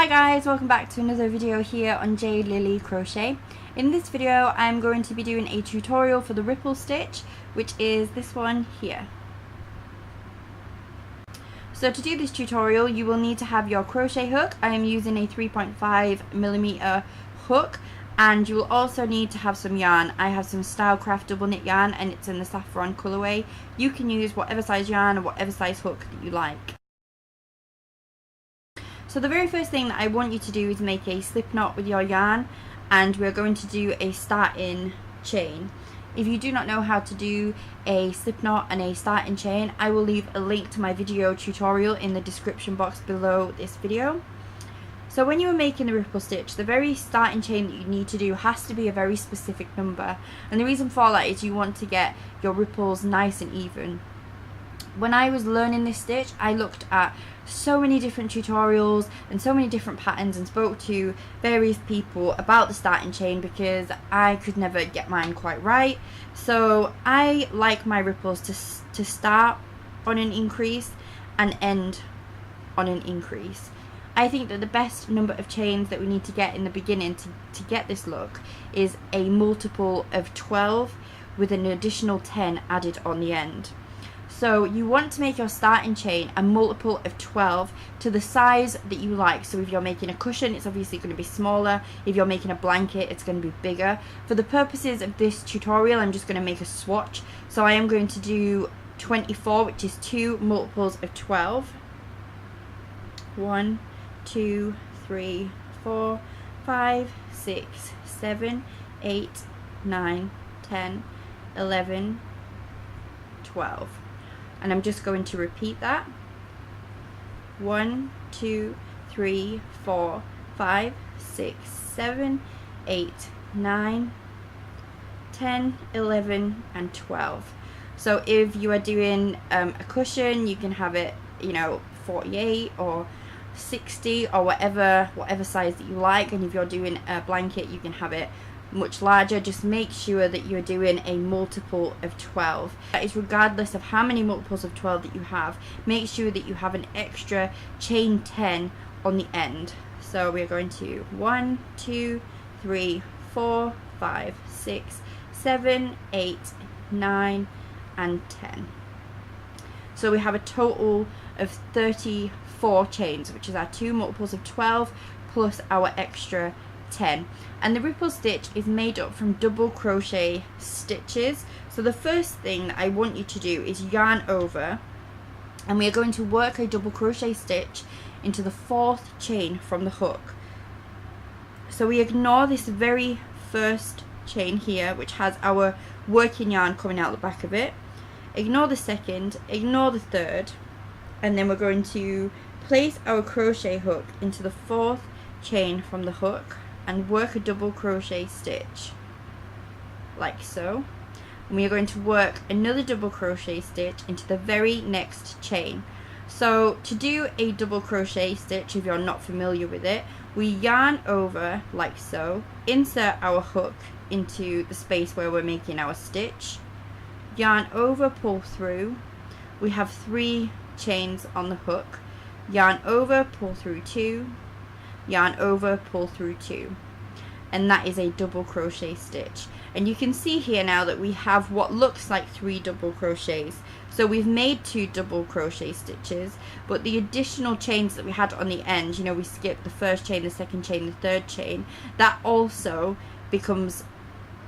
Hi guys, welcome back to another video here on Jade, Lilly Crochet. In this video I'm going to be doing a tutorial for the ripple stitch, which is this one here. So to do this tutorial you will need to have your crochet hook. I am using a 3.5mm hook, and you will also need to have some yarn. I have some Stylecraft double knit yarn and it's in the saffron colourway. You can use whatever size yarn or whatever size hook that you like. So the very first thing that I want you to do is make a slip knot with your yarn, and we're going to do a starting chain. If you do not know how to do a slip knot and a starting chain, I will leave a link to my video tutorial in the description box below this video. So when you are making the ripple stitch, the very starting chain that you need to do has to be a very specific number, and the reason for that is you want to get your ripples nice and even. When I was learning this stitch, I looked at so many different tutorials and so many different patterns and spoke to various people about the starting chain because I could never get mine quite right. So I like my ripples to start on an increase and end on an increase. I think that the best number of chains that we need to get in the beginning to get this look is a multiple of 12 with an additional 10 added on the end. So you want to make your starting chain a multiple of 12 to the size that you like. So if you're making a cushion, it's obviously going to be smaller. If you're making a blanket, it's going to be bigger. For the purposes of this tutorial, I'm just going to make a swatch. So I am going to do 24, which is 2 multiples of 12. 1, 2, 3, 4, 5, 6, 7, 8, 9, 10, 11, 12. And I'm just going to repeat that. 1, 2, 3, 4, 5, 6, 7, 8, 9, 10, 11, and 12. So if you are doing a cushion, you can have it, 48 or 60 or whatever size that you like. And if you're doing a blanket, you can have it much larger. Just make sure that you're doing a multiple of 12. That is regardless of how many multiples of 12 that you have. Make sure that you have an extra chain 10 on the end. So we're going to 1, 2, 3, 4, 5, 6, 7, 8, 9, and 10. So we have a total of 34 chains, which is our 2 multiples of 12 plus our extra 10. And the ripple stitch is made up from double crochet stitches. So the first thing that I want you to do is yarn over, and we are going to work a double crochet stitch into the 4th chain from the hook. So we ignore this very first chain here, which has our working yarn coming out the back of it. Ignore the second, ignore the third, and then we're going to place our crochet hook into the 4th chain from the hook and work a double crochet stitch like so. And we are going to work another double crochet stitch into the very next chain. So to do a double crochet stitch, if you're not familiar with it, we yarn over like so, insert our hook into the space where we're making our stitch, yarn over, pull through. We have 3 chains on the hook, yarn over, pull through 2, yarn over, pull through 2, and that is a double crochet stitch. And you can see here now that we have what looks like 3 double crochets. So we've made 2 double crochet stitches, but the additional chains that we had on the end, we skipped the first chain, the second chain, the third chain, that also becomes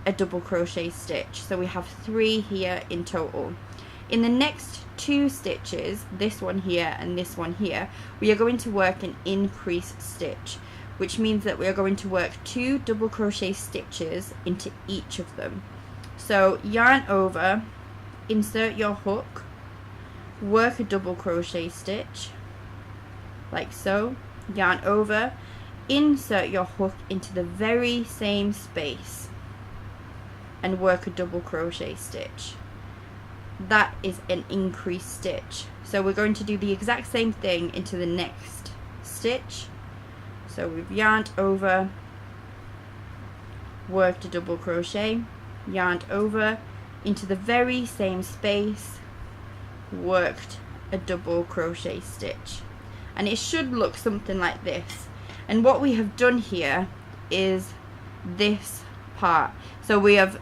a double crochet stitch. So we have 3 here in total. In the next 2 stitches, this one here and this one here, we are going to work an increase stitch, which means that we are going to work 2 double crochet stitches into each of them. So yarn over, insert your hook, work a double crochet stitch like so, yarn over, insert your hook into the very same space and work a double crochet stitch. That is an increase stitch. So we're going to do the exact same thing into the next stitch. So we've yarned over, worked a double crochet, yarned over into the very same space, worked a double crochet stitch. And it should look something like this. And what we have done here is this part. So we have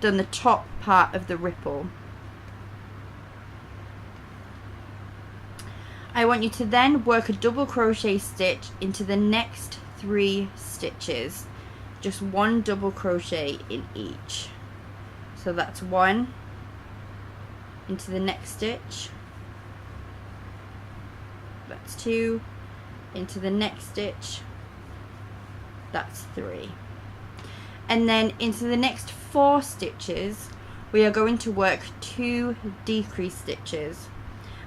done the top part of the ripple. I want you to then work a double crochet stitch into the next 3 stitches. Just 1 double crochet in each. So that's 1 into the next stitch. That's 2 into the next stitch. That's 3. And then into the next 4 stitches, we are going to work 2 decrease stitches.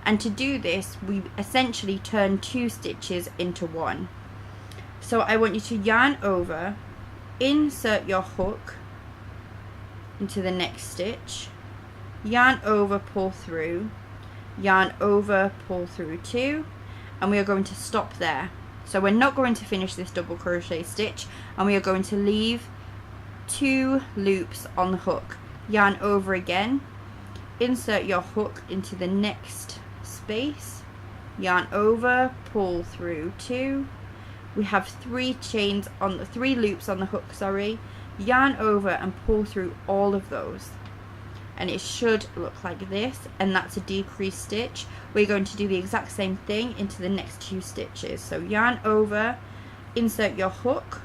And to do this, we essentially turn 2 stitches into 1. So I want you to yarn over, insert your hook into the next stitch, yarn over, pull through, yarn over, pull through 2, and we are going to stop there. So we're not going to finish this double crochet stitch, and we are going to leave 2 loops on the hook. Yarn over again, insert your hook into the next space, yarn over, pull through 2. We have 3 chains on the 3 loops on the hook, yarn over and pull through all of those, and it should look like this, and that's a decrease stitch. We're going to do the exact same thing into the next 2 stitches. So yarn over, insert your hook,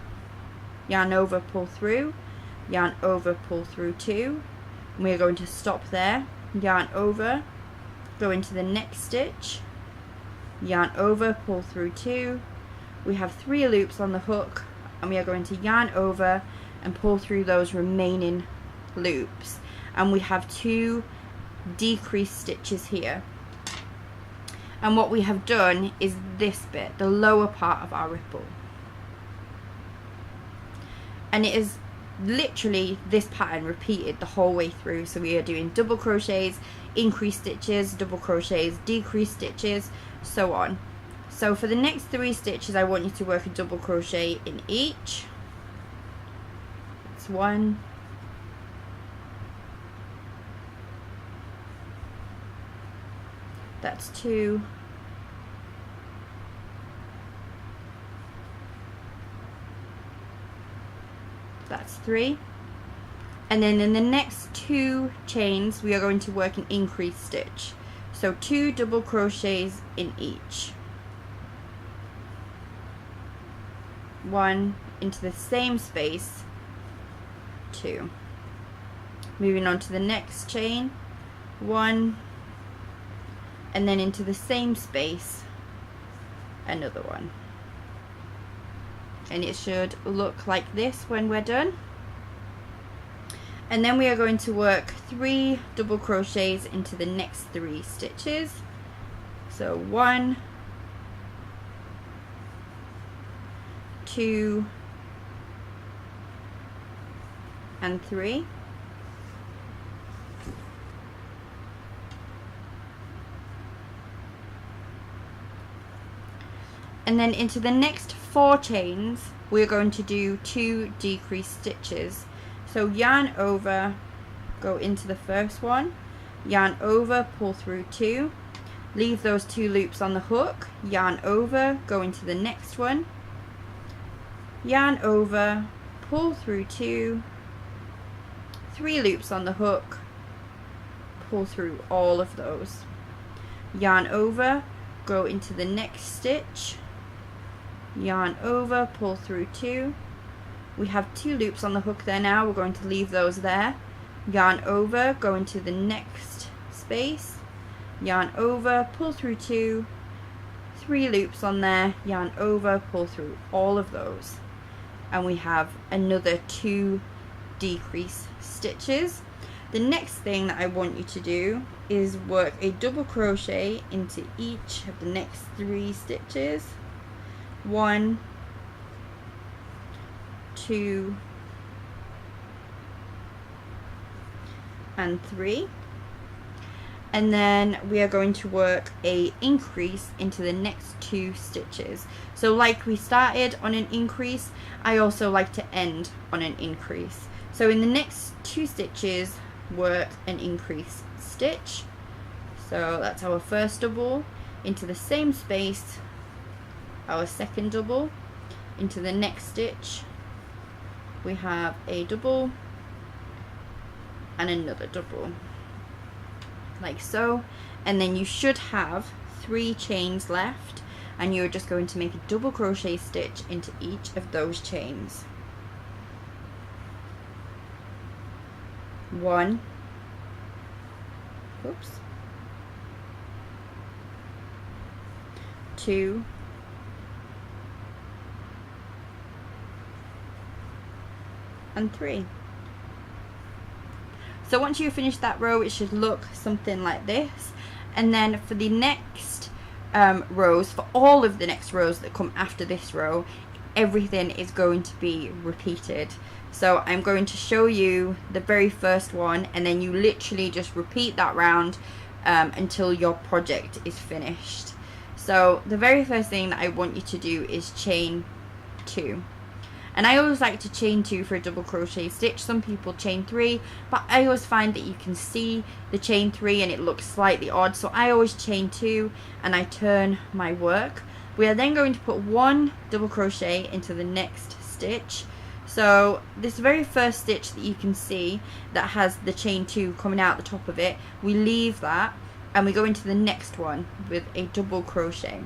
yarn over, pull through, yarn over, pull through 2, and we're going to stop there, yarn over, go into the next stitch, yarn over, pull through 2. We have 3 loops on the hook, and we are going to yarn over and pull through those remaining loops, and we have 2 decrease stitches here. And what we have done is this bit, the lower part of our ripple, and it is literally this pattern repeated the whole way through. So we are doing double crochets, increase stitches, double crochets, decrease stitches, so on. So for the next 3 stitches, I want you to work a double crochet in each. That's 1, that's 2, that's 3, and then in the next 2 chains we are going to work an increase stitch. So 2 double crochets in each, 1 into the same space, 2. Moving on to the next chain, 1, and then into the same space, another 1. And it should look like this when we're done. And then we are going to work 3 double crochets into the next 3 stitches. So 1, 2, and 3. And then into the next 4 chains, we're going to do 2 decrease stitches. So yarn over, go into the first one, yarn over, pull through 2, leave those 2 loops on the hook, yarn over, go into the next one, yarn over, pull through 2, 3 loops on the hook, pull through all of those, yarn over, go into the next stitch, yarn over, pull through 2. We have 2 loops on the hook there now, we're going to leave those there, yarn over, go into the next space, yarn over, pull through 2, 3 loops on there, yarn over, pull through all of those, and we have another 2 decrease stitches. The next thing that I want you to do is work a double crochet into each of the next 3 stitches. 1, 2, and 3, and then we are going to work a increase into the next 2 stitches. So like we started on an increase, I also like to end on an increase. So in the next 2 stitches, work an increase stitch. So that's our first double, into the same space, our second double, into the next stitch we have a double and another double, like so, and then you should have 3 chains left, and you're just going to make a double crochet stitch into each of those chains. 1, oops, 2, and 3. So once you finish that row, it should look something like this. And then for the next rows, for all of the next rows that come after this row, everything is going to be repeated. So I'm going to show you the very first one, and then you literally just repeat that round until your project is finished. So the very first thing that I want you to do is chain 2. And I always like to chain 2 for a double crochet stitch. Some people chain 3, but I always find that you can see the chain 3 and it looks slightly odd. So I always chain 2 and I turn my work. We are then going to put 1 double crochet into the next stitch. So this very first stitch that you can see that has the chain 2 coming out the top of it, we leave that and we go into the next one with a double crochet.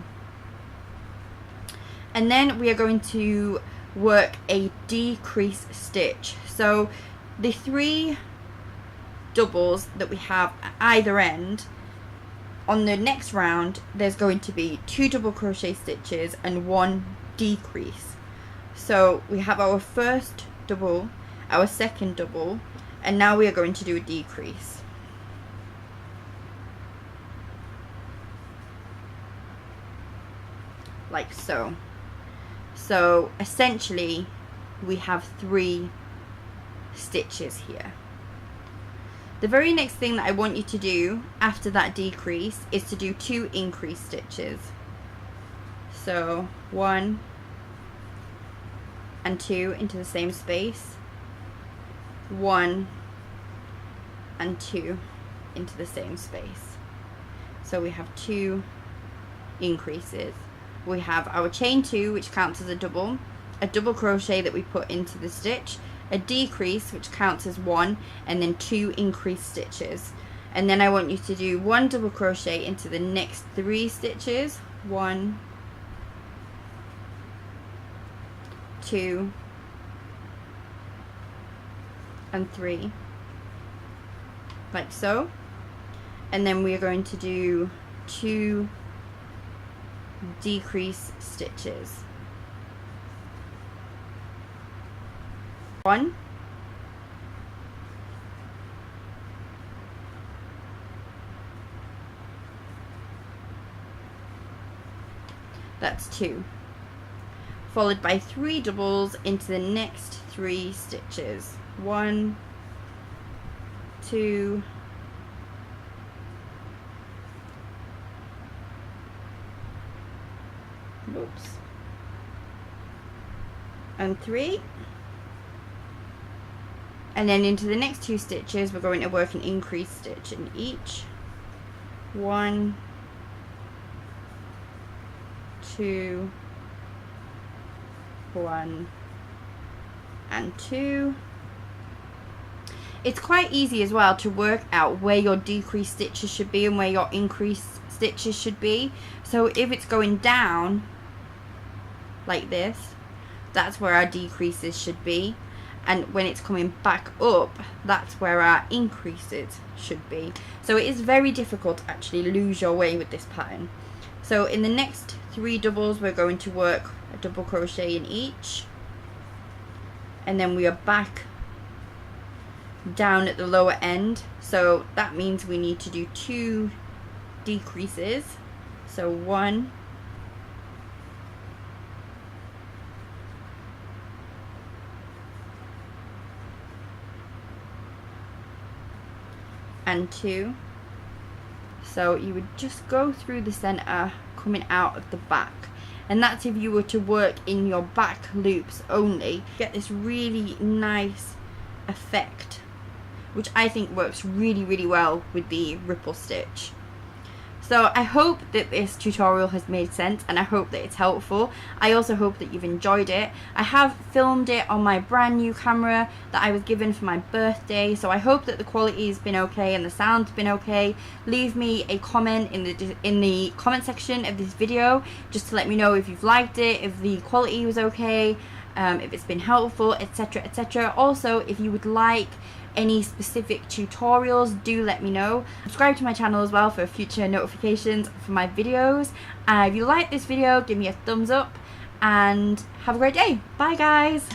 And then we are going to work a decrease stitch. So the 3 doubles that we have at either end, on the next round there's going to be 2 double crochet stitches and 1 decrease. So we have our first double, our second double, and now we are going to do a decrease. Like so. So essentially we have 3 stitches here. The very next thing that I want you to do after that decrease is to do 2 increase stitches. So 1 and 2 into the same space, 1 and 2 into the same space. So we have 2 increases. We have our chain 2, which counts as a double crochet that we put into the stitch, a decrease which counts as 1, and then 2 increase stitches. And then I want you to do 1 double crochet into the next 3 stitches, 1, 2, and 3, like so. And then we are going to do 2 decrease stitches, 1, that's 2, followed by 3 doubles into the next 3 stitches, 1, 2, oops, and 3, and then into the next 2 stitches we're going to work an increase stitch in each, 1, 2, 1, and 2. It's quite easy as well to work out where your decrease stitches should be and where your increase stitches should be. So if it's going down like this, that's where our decreases should be, and when it's coming back up, that's where our increases should be. So it is very difficult to actually lose your way with this pattern. So in the next 3 doubles we're going to work a double crochet in each, and then we are back down at the lower end, so that means we need to do 2 decreases. So 1, and 2. So you would just go through the center coming out of the back, and that's if you were to work in your back loops only. Get this really nice effect, which I think works really well with the ripple stitch. So I hope that this tutorial has made sense, and I hope that it's helpful. I also hope that you've enjoyed it. I have filmed it on my brand new camera that I was given for my birthday, so I hope that the quality has been okay and the sound's been okay. Leave me a comment in the comment section of this video just to let me know if you've liked it, if the quality was okay, if it's been helpful, etc, etc. Also, if you would like any specific tutorials, do let me know. Subscribe to my channel as well for future notifications for my videos. If you like this video, give me a thumbs up and have a great day. Bye guys.